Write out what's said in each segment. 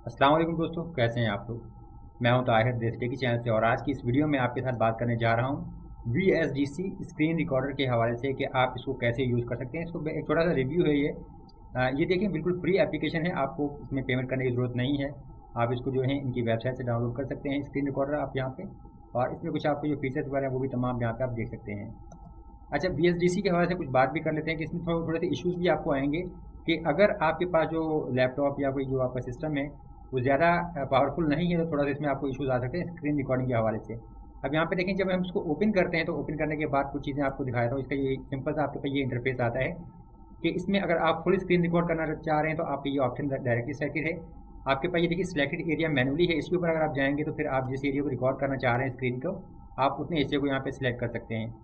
अस्सलाम वालेकुम दोस्तों, कैसे हैं आप लोग। मैं हूं ताहिर देश टेकी चैनल से और आज की इस वीडियो में आपके साथ बात करने जा रहा हूं VSDC स्क्रीन रिकॉर्डर के हवाले से कि आप इसको कैसे यूज़ कर सकते हैं। इसको एक छोटा सा रिव्यू है ये देखिए, बिल्कुल फ्री एप्लीकेशन है, आपको इसमें पेमेंट करने की ज़रूरत नहीं है। आप इसको जो है इनकी वेबसाइट से डाउनलोड कर सकते हैं स्क्रीन रिकॉर्डर आप यहाँ पे, और इसमें कुछ आपको जो फीचर्स वगैरह हैं वो भी तमाम यहाँ पे आप देख सकते हैं। अच्छा, VSDC के हवाले से कुछ बात भी कर लेते हैं कि इसमें थोड़े से इश्यूज़ भी आपको आएंगे कि अगर आपके पास जो लैपटॉप या कोई जो आपका सिस्टम है वो ज़्यादा पावरफुल नहीं है तो थोड़ा सा इसमें आपको इश्यूज़ आ सकते हैं स्क्रीन रिकॉर्डिंग के हवाले से। अब यहाँ पे देखें, जब हम इसको ओपन करते हैं तो ओपन करने के बाद कुछ चीज़ें आपको दिखाया था। इसका ये सिंपल सा आपके पास ये इंटरफेस आता है कि इसमें अगर आप फुल स्क्रीन रिकॉर्ड करना चाह रहे हैं तो आप ये ऑप्शन डायरेक्टली सेलेक्टेड है आपके पास। ये देखिए सिलेक्टेड एरिया मैनुअली है, इसके ऊपर अगर आप जाएंगे तो फिर आप जिस एरिया को रिकॉर्ड करना चाह रहे हैं स्क्रीन को, आप उतने हिस्से को यहाँ पे सिलेक्ट कर सकते हैं।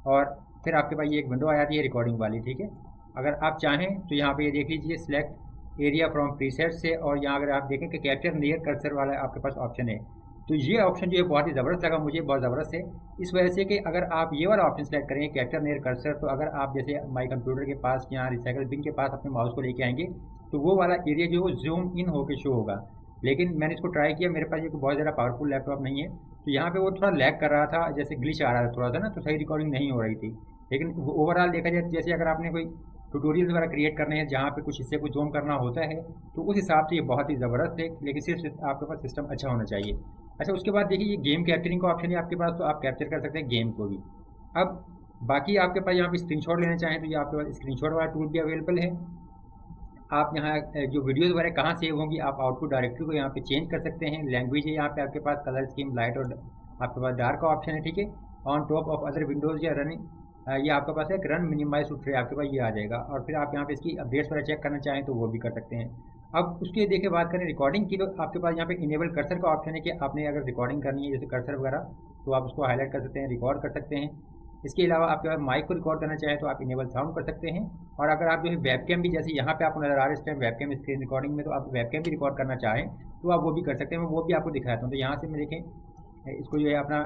और फिर आपके पास ये एक विंडो आ जाती है रिकॉर्डिंग वाली, ठीक है। अगर आप चाहें तो यहाँ पे ये देख लीजिए सिलेक्ट एरिया फ्रॉम प्रीसेट से, और यहाँ अगर आप देखें कि कैप्चर नियर कर्सर वाला आपके पास ऑप्शन है, तो ये ऑप्शन जो है बहुत ही ज़बरदस्त लगा मुझे, बहुत ज़बरदस्त है इस वजह से कि अगर आप ये वाला ऑप्शन सेलेक्ट करेंगे कैप्चर नियर कर्सर, तो अगर आप जैसे माई कंप्यूटर के पास यहाँ रिसाइकल बिन के पास अपने माउस को लेके आएंगे तो वो वाला एरिया जो है जूम इन होकर शो होगा। लेकिन मैंने इसको ट्राई किया, मेरे पास ये बहुत ज़्यादा पावरफुल लैपटॉप नहीं है, तो यहाँ पे वो थोड़ा लैग कर रहा था, जैसे ग्लिच आ रहा था थोड़ा सा ना, तो सही रिकॉर्डिंग नहीं हो रही थी। लेकिन ओवरऑल देखा जाए, जैसे अगर आपने कोई ट्यूटोरियल वगैरह क्रिएट करने हैं जहाँ पे कुछ हिस्से को जूम करना होता है, तो उस हिसाब से ये बहुत ही ज़बरदस्त है, लेकिन सिर्फ आपके पास सिस्टम अच्छा होना चाहिए। अच्छा, उसके बाद देखिए ये गेम कैप्चरिंग का ऑप्शन है आपके पास, तो आप कैप्चर कर सकते हैं गेम को भी। अब बाकी आपके पास यहाँ पे स्क्रीनशॉट लेना चाहें तो ये आपके पास स्क्रीनशॉट वाला टूल भी अवेलेबल है। आप यहाँ जो वीडियोज़ वगैरह कहाँ सेव होंगी, आप आउटपुट डायरेक्टरी को यहाँ पे चेंज कर सकते हैं। लैंग्वेज है यहाँ पे आपके पास, कलर स्कीम लाइट और आपके पास डार्क का ऑप्शन है, ठीक है। On top of other Windows या रनिंग, ये आपके पास एक रन मिनिमाइज टू ट्रे आपके पास ये आ जाएगा, और फिर आप यहाँ पे इसकी अपडेट्स वगैरह चेक करना चाहें तो वो भी कर सकते हैं। अब उसके देखिए बात करें रिकॉर्डिंग की, तो आपके पास यहाँ पे इनेबल कर्सर का ऑप्शन है कि आपने अगर रिकॉर्डिंग करनी है जैसे कर्सर वगैरह, तो आप उसको हाईलाइट कर सकते हैं, रिकॉर्ड कर सकते हैं। इसके अलावा आपके पास माइक को रिकॉर्ड करना चाहें तो आप इनेबल साउंड कर सकते हैं। और अगर आप जो है वेबकैम भी, जैसे यहाँ पे आपको नजर आ रहा है इस टाइम वेबकैम स्क्रीन रिकॉर्डिंग में, तो आप वेबकैम भी रिकॉर्ड करना चाहें तो आप वो भी कर सकते हैं। मैं वो भी आपको दिखाता हूँ। तो यहाँ से मैं देखें, इसको जो है अपना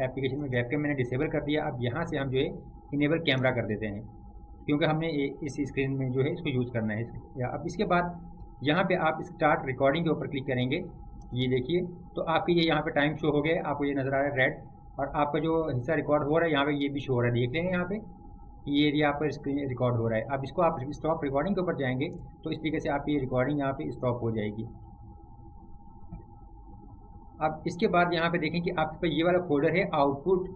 एप्लीकेशन में वेबकैम मैंने डिसेबल कर दिया। अब यहाँ से हम जो है इनेबल कैमरा कर देते हैं, क्योंकि हमने इस स्क्रीन में जो है इसको यूज़ करना है। अब इसके बाद यहाँ पे आप स्टार्ट रिकॉर्डिंग के ऊपर क्लिक करेंगे, ये देखिए, तो आपके ये यहाँ पे टाइम शो हो गया, आपको ये नज़र आ रहा है रेड, और आपका जो हिस्सा रिकॉर्ड हो रहा है यहाँ पे ये भी शो हो रहा है, देख लेंगे यहाँ पे ये एरिया आपका स्क्रीन रिकॉर्ड हो रहा है। अब इसको आप स्टॉप रिकॉर्डिंग के ऊपर जाएंगे तो इस तरीके से आपकी रिकॉर्डिंग यहाँ पे स्टॉप हो जाएगी। अब इसके बाद यहाँ पे देखें कि आपके पास ये वाला फोल्डर है आउटपुट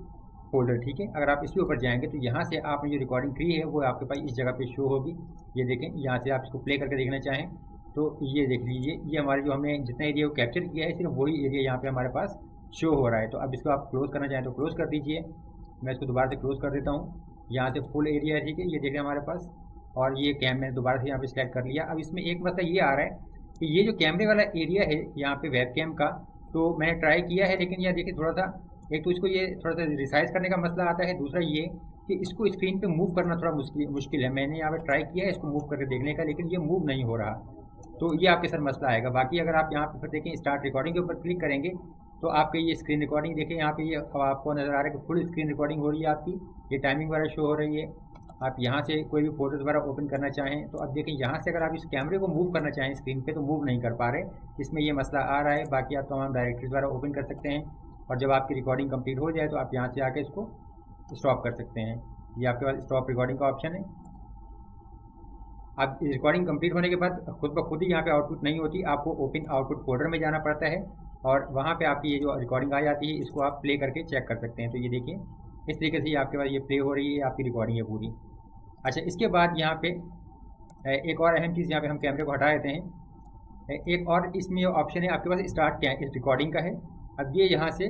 फोल्डर, ठीक है। अगर आप इसके ऊपर जाएंगे तो यहाँ से आपने जो रिकॉर्डिंग की है वो आपके पास इस जगह पे शो होगी। ये देखें, यहाँ से आप इसको प्ले करके देखना चाहें तो ये देख लीजिए, ये हमारे जो हमने जितना एरिया को कैप्चर किया है सिर्फ वही एरिया यहाँ पे हमारे पास शो हो रहा है। तो अब इसको आप क्लोज़ करना चाहें तो क्लोज़ कर दीजिए। मैं इसको दोबारा से क्लोज़ कर देता हूँ। यहाँ से फुल एरिया है, ठीक है, ये देखें हमारे पास, और ये कैम मैंने दोबारा से यहाँ पे सिलेक्ट कर लिया। अब इसमें एक मसला ये आ रहा है कि ये जो कैमरे वाला एरिया है यहाँ पे वेब कैम का, तो मैंने ट्राई किया है, लेकिन यह देखिए थोड़ा सा, एक तो इसको ये थोड़ा सा रिसाइज करने का मसला आता है, दूसरा ये कि इसको स्क्रीन पे मूव करना थोड़ा मुश्किल है। मैंने यहाँ पे ट्राई किया है इसको मूव करके देखने का, लेकिन ये मूव नहीं हो रहा, तो ये आपके साथ मसला आएगा। बाकी अगर आप यहाँ पे फिर देखें स्टार्ट रिकॉर्डिंग के ऊपर क्लिक करेंगे तो आपके ये स्क्रीन रिकॉर्डिंग देखें, यहाँ पे ये आपको नज़र आ रहा है कि फुल स्क्रीन रिकॉर्डिंग हो रही है आपकी, ये टाइमिंग वगैरह शो हो रही है। आप यहाँ से कोई भी फोटोज़ वगैरह ओपन करना चाहें तो अब देखें, यहाँ से अगर आप इस कैमरे को मूव करना चाहें स्क्रीन पे तो मूव नहीं कर पा रहे, इसमें ये मसला आ रहा है। बाकी आप तमाम डायरेक्टरीज वगैरह ओपन कर सकते हैं, और जब आपकी रिकॉर्डिंग कंप्लीट हो जाए तो आप यहाँ से आके इसको स्टॉप कर सकते हैं। ये आपके पास स्टॉप रिकॉर्डिंग का ऑप्शन है। अब रिकॉर्डिंग कंप्लीट होने के बाद खुद ब खुद ही यहाँ पे आउटपुट नहीं होती, आपको ओपन आउटपुट फोल्डर में जाना पड़ता है, और वहाँ पे आपकी ये जो रिकॉर्डिंग आ जाती है इसको आप प्ले करके चेक कर सकते हैं। तो ये देखिए, इस तरीके से आपके पास ये प्ले हो रही है, आपकी रिकॉर्डिंग है पूरी। अच्छा, इसके बाद यहाँ पे एक और अहम चीज़, यहाँ पे हम कैमरे को हटा देते हैं। एक और इसमें ऑप्शन है आपके पास स्टार्ट रिकॉर्डिंग का है। अब ये यहाँ से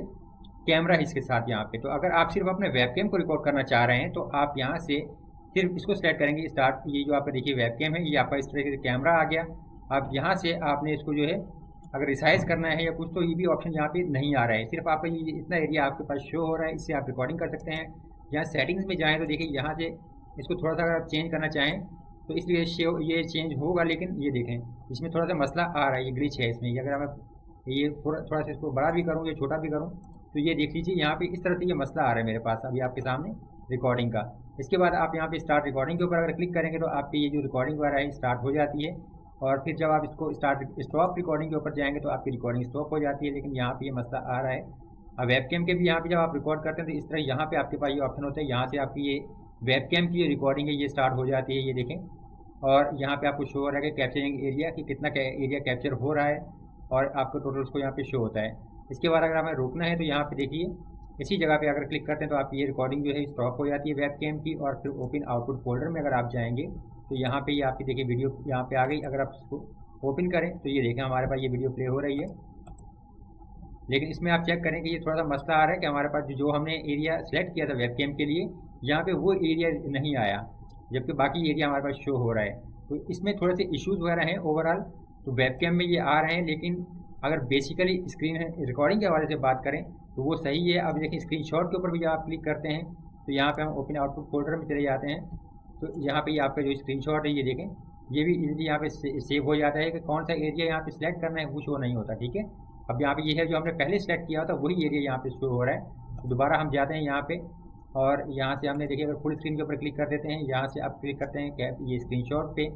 कैमरा है इसके साथ यहाँ पे, तो अगर आप सिर्फ अपने वेबकैम को रिकॉर्ड करना चाह रहे हैं तो आप यहाँ से सिर्फ इसको सेलेक्ट करेंगे स्टार्ट, ये जो आपका देखिए वेबकैम है, ये आपका इस तरीके से कैमरा आ गया। अब यहाँ से आपने इसको जो है अगर रिसाइज करना है या कुछ, तो ये भी ऑप्शन यहाँ पे नहीं आ रहा है, सिर्फ आपका ये इतना एरिया आपके पास शो हो रहा है, इससे आप रिकॉर्डिंग कर सकते हैं। यहाँ सेटिंग्स में जाएँ तो देखिए यहाँ से इसको थोड़ा सा अगर आप चेंज करना चाहें तो इसलिए ये चेंज होगा, लेकिन ये देखें इसमें थोड़ा सा मसला आ रहा है, ये ग्लिच है इसमें। अगर मैं ये थोड़ा सा इसको बड़ा भी करूँ या छोटा भी करूँ तो ये देख लीजिए यहाँ पे इस तरह से ये मसला आ रहा है मेरे पास अभी आपके सामने रिकॉर्डिंग का। इसके बाद आप यहाँ पे स्टार्ट रिकॉर्डिंग के ऊपर अगर क्लिक करेंगे तो आपकी ये जो रिकॉर्डिंग वगैरह है स्टार्ट हो जाती है। और फिर जब आप इसको स्टॉप रिकॉर्डिंग के ऊपर जाएंगे तो आपकी रिकॉर्डिंग स्टॉप हो जाती है। लेकिन यहाँ पे ये मसला आ रहा है। अब वेबकैम के भी यहाँ पे जब आप रिकॉर्ड करते हैं तो इस तरह यहाँ पे आपके पास ये ऑप्शन होता है, यहाँ से आपकी ये वेबकैम की रिकॉर्डिंग है ये स्टार्ट हो जाती है, ये देखें। और यहाँ पे आपको शो हो रहा है कि कैप्चरिंग एरिया कि कितना एरिया कैप्चर हो रहा है और आपको टोटल उसको यहाँ पे शो होता है। इसके बाद अगर हमें रोकना है तो यहाँ पे देखिए इसी जगह पे अगर क्लिक करते हैं तो आपकी ये रिकॉर्डिंग जो है स्टॉप हो जाती है वेबकैम की। और फिर ओपन आउटपुट फोल्डर में अगर आप जाएंगे तो यहाँ पे ये आपकी देखिए वीडियो यहाँ पे आ गई। अगर आप इसको ओपन करें तो ये देखें हमारे पास ये वीडियो प्ले हो रही है। लेकिन इसमें आप चेक करें कि ये थोड़ा सा मसला आ रहा है कि हमारे पास जो हमने एरिया सेलेक्ट किया था वेबकैम के लिए यहाँ पे वो एरिया नहीं आया, जबकि बाकी एरिया हमारे पास शो हो रहा है। तो इसमें थोड़े से इश्यूज़ वगैरह हैं ओवरऑल। तो वेबकैम में ये आ रहे हैं, लेकिन अगर बेसिकली स्क्रीन रिकॉर्डिंग के हवाले से बात करें तो वो सही है। अब देखिए स्क्रीनशॉट के ऊपर भी जब आप क्लिक करते हैं तो यहाँ पे हम ओपन आउटपुट फोल्डर में चले जाते हैं। तो यहाँ पे ये आपका जो स्क्रीनशॉट है ये देखें, ये भी इजीली यहाँ पे सेव हो जाता है कि कौन सा एरिया यहाँ पे सिलेक्ट करना है वो शो नहीं होता, ठीक है। अब यहाँ पे ये है जो हमने पहले सेलेक्ट किया था वही एरिया यहाँ पे शो हो रहा है। तो दोबारा हम जाते हैं यहाँ पे और यहाँ से हमने देखिए अगर फुल स्क्रीन के ऊपर क्लिक कर देते हैं, यहाँ से आप क्लिक करते हैं कैप ये स्क्रीनशॉट पे,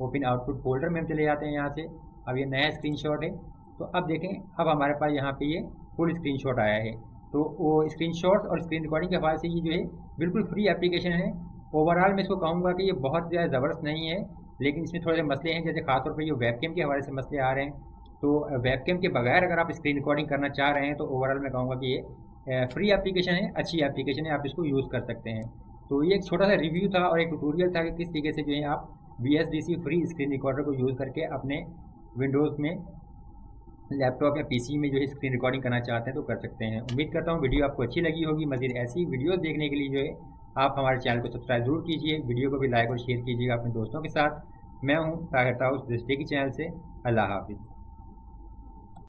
ओपन आउटपुट फोल्डर में हम चले जाते हैं यहाँ से। अब ये नया स्क्रीनशॉट है। तो अब देखें अब हमारे पास यहाँ पे ये फुल स्क्रीनशॉट आया है। तो वो स्क्रीनशॉट और स्क्रीन रिकॉर्डिंग के हवाले से ये जो है बिल्कुल फ्री एप्लीकेशन है। ओवरऑल मैं इसको कहूँगा कि ये बहुत ज़्यादा ज़बरदस्त नहीं है, लेकिन इसमें थोड़े से मसले हैं, जैसे खासतौर पर ये वेबकैम के हवाले से मसले आ रहे हैं। तो वेबकैम के बगैर अगर आप स्क्रीन रिकॉर्डिंग करना चाह रहे हैं तो ओवरऑल मैं कहूँगा कि ये फ्री एप्लीकेशन है, अच्छी एप्लीकेशन है, आप इसको यूज़ कर सकते हैं। तो ये एक छोटा सा रिव्यू था और एक ट्यूटोरियल था कि किस तरीके से जो है आप VSDC फ्री स्क्रीन रिकॉर्डर को यूज़ करके अपने विंडोज़ में लैपटॉप या पीसी में जो है स्क्रीन रिकॉर्डिंग करना चाहते हैं तो कर सकते हैं। उम्मीद करता हूँ वीडियो आपको अच्छी लगी होगी। मज़ीद ऐसी वीडियोस देखने के लिए जो है आप हमारे चैनल को सब्सक्राइब जरूर कीजिए, वीडियो को भी लाइक और शेयर कीजिएगा अपने दोस्तों के साथ। मैं हूँ ताहिर ताउस दृष्टि की चैनल से। अल्लाह हाफिज़।